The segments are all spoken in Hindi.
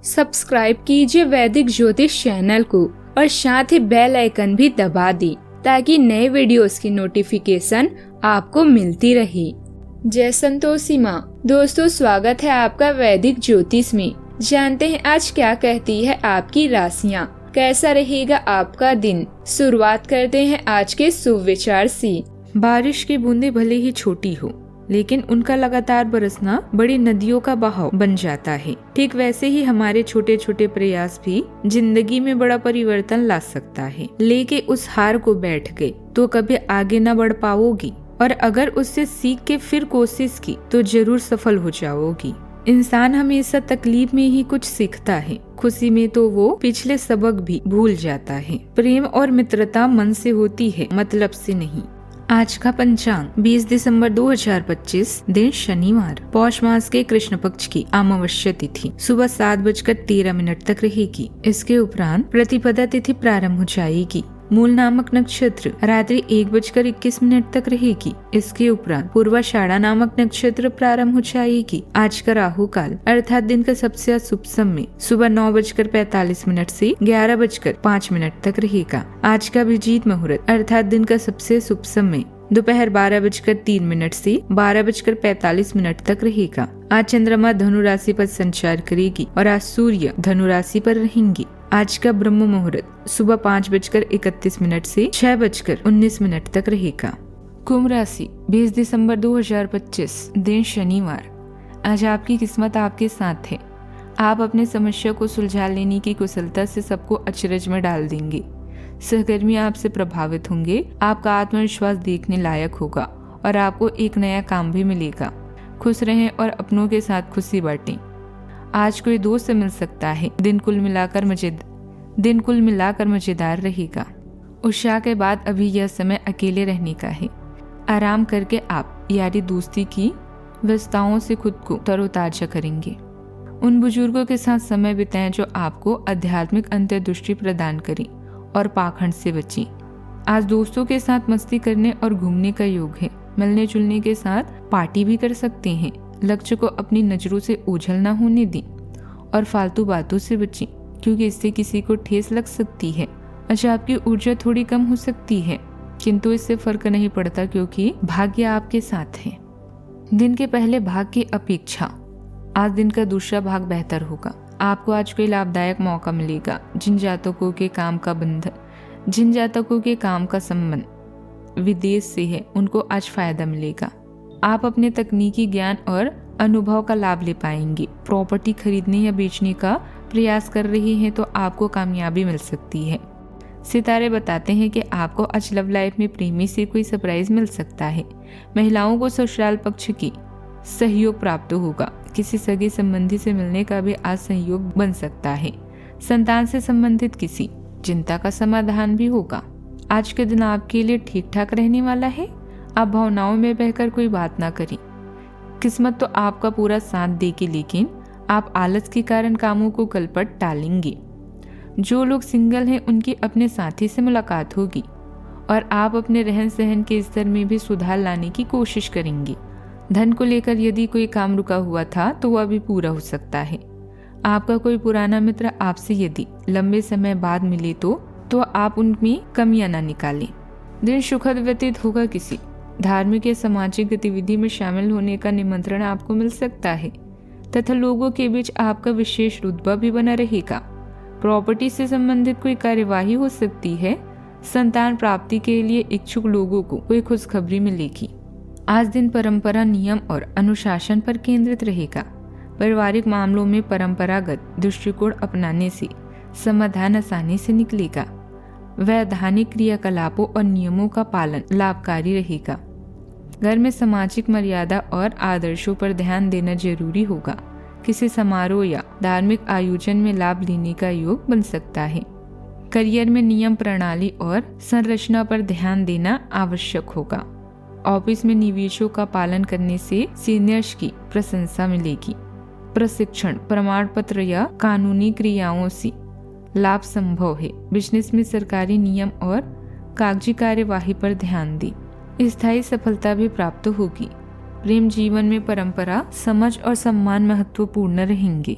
सब्सक्राइब कीजिए वैदिक ज्योतिष चैनल को और साथ ही बेल आइकन भी दबा दी ताकि नए वीडियोस की नोटिफिकेशन आपको मिलती रहे। जय संतोषी माँ। दोस्तों, स्वागत है आपका वैदिक ज्योतिष में। जानते हैं आज क्या कहती है आपकी राशियाँ, कैसा रहेगा आपका दिन। शुरुआत करते हैं आज के शुभ विचार से। बारिश की बूंदें भले ही छोटी हो, लेकिन उनका लगातार बरसना बड़ी नदियों का बहाव बन जाता है। ठीक वैसे ही हमारे छोटे छोटे प्रयास भी जिंदगी में बड़ा परिवर्तन ला सकता है। लेके उस हार को बैठ गए तो कभी आगे न बढ़ पाओगी, और अगर उससे सीख के फिर कोशिश की तो जरूर सफल हो जाओगी। इंसान हमेशा तकलीफ में ही कुछ सीखता है, खुशी में तो वो पिछले सबक भी भूल जाता है। प्रेम और मित्रता मन से होती है, मतलब से नहीं। आज का पंचांग 20 दिसंबर 2025, दिन शनिवार, पौष मास के कृष्ण पक्ष की अमावस्या तिथि सुबह 7:13 तक रहेगी। इसके उपरांत प्रतिपदा तिथि प्रारंभ हो जाएगी। मूल नामक नक्षत्र रात्रि 1:21 तक रहेगी। इसके उपरांत पूर्वाषाढ़ा नामक नक्षत्र प्रारंभ हो जाएगी। आज का राहु काल अर्थात दिन का सबसे शुभ समय सुबह 9:45 से 11:05 तक रहेगा। आज का अभिजीत मुहूर्त अर्थात दिन का सबसे शुभ समय दोपहर 12:03 से 12:45 तक रहेगा। आज चंद्रमा धनु राशि पर संचार करेगी और आज सूर्य धनु राशि पर रहेंगी। आज का ब्रह्म मुहूर्त सुबह 5:31 से 6:19 तक रहेगा। कुंभ राशि 20 दिसंबर 2025, दिन शनिवार। आज आपकी किस्मत आपके साथ है। आप अपने समस्या को सुलझा लेने की कुशलता से सबको अचरज में डाल देंगे। सहकर्मी आपसे प्रभावित होंगे। आपका आत्मविश्वास देखने लायक होगा और आपको एक नया काम भी मिलेगा। खुश रहें और अपनों के साथ खुशी बांटें। आज कोई दोस्त से मिल सकता है। दिन कुल मिलाकर मजेदार रहेगा। उषा के बाद अभी यह समय अकेले रहने का है। आराम करके आप यारी दोस्ती की व्यस्तताओं से खुद को तरोताजा करेंगे। उन बुजुर्गों के साथ समय बिताएं जो आपको आध्यात्मिक अंतर्दृष्टि प्रदान करें और पाखंड से बचें। आज दोस्तों के साथ मस्ती करने और घूमने का योग है। मिलने जुलने के साथ पार्टी भी कर सकते हैं। लक्ष्य को अपनी नजरों से ओझल न होने दें और फालतू बातों से बचें, क्योंकि इससे किसी को ठेस लग सकती है। अच्छा, आपकी ऊर्जा थोड़ी कम हो सकती है, किंतु इससे फर्क नहीं पड़ता क्योंकि भाग्य आपके साथ है। दिन के पहले भाग की अपेक्षा आज दिन का दूसरा भाग बेहतर होगा। आपको आज कोई लाभदायक मौका मिलेगा। जिन जातकों के काम का संबंध विदेश से है, उनको आज फायदा मिलेगा। आप अपने तकनीकी ज्ञान और अनुभव का लाभ ले पाएंगे। प्रॉपर्टी खरीदने या बेचने का प्रयास कर रही हैं तो आपको कामयाबी मिल सकती है। सितारे बताते हैं कि आपको आज लव लाइफ में प्रेमी से कोई सरप्राइज मिल सकता है। महिलाओं को ससुराल पक्ष की सहयोग प्राप्त होगा। किसी सगे संबंधी से मिलने का भी आज सहयोग बन सकता है। संतान से संबंधित किसी चिंता का समाधान भी होगा। आज के दिन आपके लिए ठीक ठाक रहने वाला है। आप भावनाओं में बहकर कोई बात ना करें। किस्मत तो आपका पूरा साथ देगी, लेकिन आप आलस के कारण कामों को कल पर टालेंगे। जो लोग सिंगल हैं उनकी अपने साथी से मुलाकात होगी और आप अपने रहन सहन के स्तर में भी सुधार लाने की कोशिश करेंगे। धन को लेकर यदि कोई काम रुका हुआ था तो वह भी पूरा हो सकता है। आपका कोई पुराना मित्र आपसे यदि लंबे समय बाद मिले तो आप उनमें कमियां ना निकालें। दिन सुखद व्यतीत होगा। किसी धार्मिक या सामाजिक गतिविधि में शामिल होने का निमंत्रण आपको मिल सकता है तथा लोगों के बीच आपका विशेष रुतबा भी बना रहेगा। प्रॉपर्टी से संबंधित कोई कार्यवाही हो सकती है। संतान प्राप्ति के लिए इच्छुक लोगों को कोई खुशखबरी मिलेगी। आज दिन परंपरा, नियम और अनुशासन पर केंद्रित रहेगा। पारिवारिक मामलों में परंपरागत दृष्टिकोण अपनाने से समाधान आसानी से निकलेगा। वैधानिक क्रियाकलापों और नियमों का पालन लाभकारी रहेगा। घर में सामाजिक मर्यादा और आदर्शों पर ध्यान देना जरूरी होगा। किसी समारोह या धार्मिक आयोजन में लाभ लेने का योग बन सकता है। करियर में नियम, प्रणाली और संरचना पर ध्यान देना आवश्यक होगा। ऑफिस में निवेशों का पालन करने से सीनियर्स की प्रशंसा मिलेगी। प्रशिक्षण, प्रमाण पत्र या कानूनी क्रियाओं से लाभ संभव है। बिजनेस में सरकारी नियम और कागजी कार्यवाही पर ध्यान दें। स्थायी सफलता भी प्राप्त होगी। प्रेम जीवन में परंपरा, समझ और सम्मान महत्वपूर्ण रहेंगे।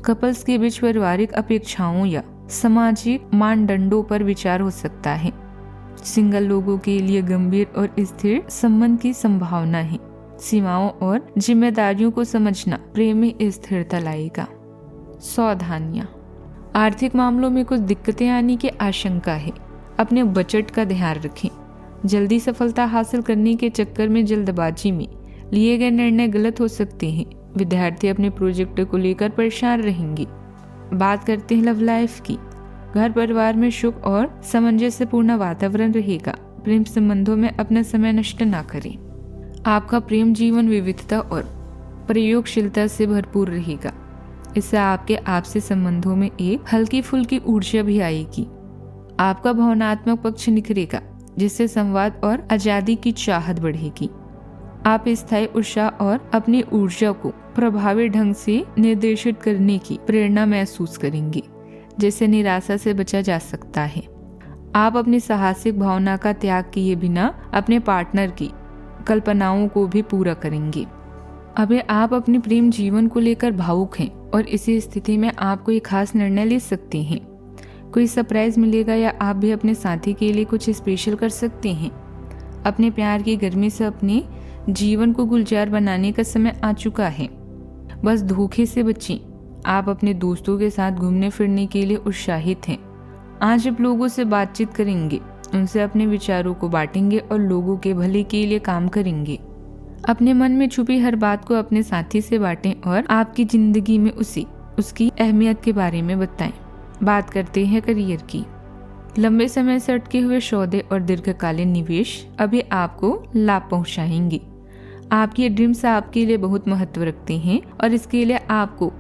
कपल्स के बीच पारिवारिक अपेक्षाओं या सामाजिक मानदंडों पर विचार हो सकता है। सिंगल लोगों के लिए गंभीर और स्थिर संबंध की संभावना है। सीमाओं और जिम्मेदारियों को समझना प्रेम में स्थिरता लाएगा। सावधानियां, आर्थिक मामलों में कुछ दिक्कतें आने की आशंका है। अपने बजट का ध्यान रखें। जल्दी सफलता हासिल करने के चक्कर में जल्दबाजी में लिए गए निर्णय गलत हो सकते हैं। विद्यार्थी अपने प्रोजेक्ट को लेकर परेशान रहेंगे। बात करते हैं लव लाइफ की। घर परिवार में सुख और सामंजस्यपूर्ण वातावरण रहेगा। प्रेम संबंधों में अपना समय नष्ट ना करें। आपका प्रेम जीवन विविधता और प्रयोगशीलता से भरपूर रहेगा। इससे आपके आपसी संबंधों में एक हल्की फुल्की ऊर्जा भी आएगी। आपका भावनात्मक पक्ष निखरेगा, जिससे संवाद और आजादी की चाहत बढ़ेगी। आप स्थायी उत्साह और अपनी ऊर्जा को प्रभावी ढंग से निर्देशित करने की प्रेरणा महसूस करेंगे, जिससे निराशा से बचा जा सकता है। आप अपनी साहसिक भावना का त्याग किए बिना अपने पार्टनर की कल्पनाओं को भी पूरा करेंगे। अभी आप अपने प्रेम जीवन को लेकर भावुक हैं और इसी स्थिति में आप कोई खास निर्णय ले सकते हैं। कोई सरप्राइज मिलेगा या आप भी अपने साथी के लिए कुछ स्पेशल कर सकते हैं। अपने प्यार की गर्मी से अपने जीवन को गुलजार बनाने का समय आ चुका है। बस धोखे से बचें। आप अपने दोस्तों के साथ घूमने फिरने के लिए उत्साहित हैं। आज आप लोगों से बातचीत करेंगे, उनसे अपने विचारों को बांटेंगे और लोगों के भले के लिए काम करेंगे। अपने मन में छुपी हर बात को अपने साथी से बांटें और आपकी जिंदगी में उसकी अहमियत के बारे में बताएं। बात करते हैं करियर की। लंबे समय से अटके हुए सौदे और दीर्घकालीन निवेश अभी आपको लाभ पहुंचाएंगे। आपकी ड्रीम्स आपके लिए बहुत महत्व रखते हैं और इसके लिए आपको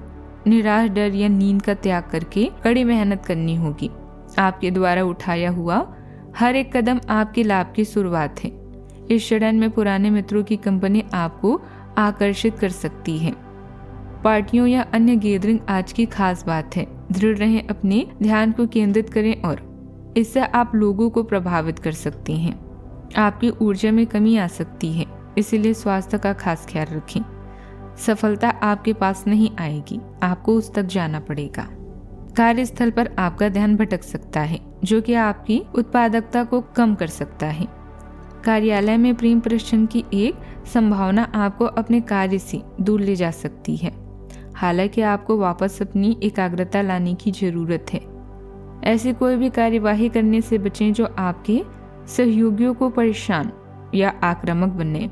निराश, डर या नींद का त्याग करके कड़ी मेहनत करनी होगी। आपके द्वारा उठाया हुआ हर एक कदम आपके लाभ की शुरुआत है। इस चरण में पुराने मित्रों की कंपनी आपको आकर्षित कर सकती है। पार्टियों या अन्य गैदरिंग आज की खास बात है। दृढ़ रहें, अपने ध्यान को केंद्रित करें और इससे आप लोगों को प्रभावित कर सकते हैं। आपकी ऊर्जा में कमी आ सकती है, इसलिए स्वास्थ्य का खास ख्याल रखें। सफलता आपके पास नहीं आएगी, आपको उस तक जाना पड़ेगा। कार्यस्थल पर आपका ध्यान भटक सकता है, जो कि आपकी उत्पादकता को कम कर सकता है। कार्यालय में प्रेम प्रश्न की एक संभावना आपको अपने कार्य से दूर ले जा सकती है। हालांकि आपको वापस अपनी एकाग्रता लाने की जरूरत है। ऐसी कोई भी कार्यवाही करने से बचें जो आपके सहयोगियों को परेशान या आक्रामक बने।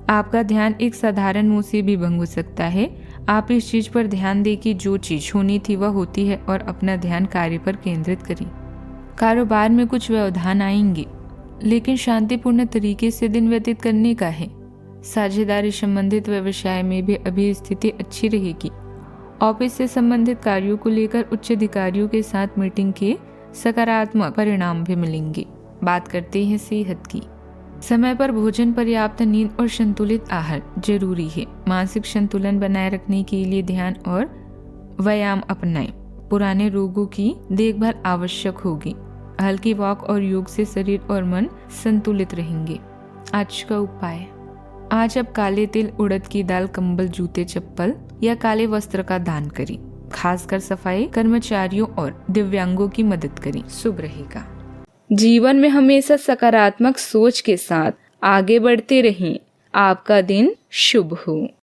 आपका ध्यान एक साधारण मुंह से भी भंग हो सकता है। आप इस चीज पर ध्यान दें कि जो चीज होनी थी वह होती है और अपना ध्यान कार्य पर केंद्रित करें। कारोबार में कुछ व्यवधान आएंगे, लेकिन शांतिपूर्ण तरीके से दिन व्यतीत करने का है। साझेदारी संबंधित व्यवसाय में भी अभी स्थिति अच्छी रहेगी। ऑफिस से संबंधित कार्यों को लेकर उच्च अधिकारियों के साथ मीटिंग के सकारात्मक परिणाम भी मिलेंगे। बात करते हैं सेहत की। समय पर भोजन, पर्याप्त नींद और संतुलित आहार जरूरी है। मानसिक संतुलन बनाए रखने के लिए ध्यान और व्यायाम अपनाएं। पुराने रोगों की देखभाल आवश्यक होगी। हल्की वॉक और योग से शरीर और मन संतुलित रहेंगे। आज का उपाय। आज आप काले तिल, उड़द की दाल, कंबल, जूते, चप्पल या काले वस्त्र का दान करें। खासकर सफाई कर्मचारियों और दिव्यांगों की मदद करें। शुभ रहेगा। जीवन में हमेशा सकारात्मक सोच के साथ आगे बढ़ते रहें। आपका दिन शुभ हो।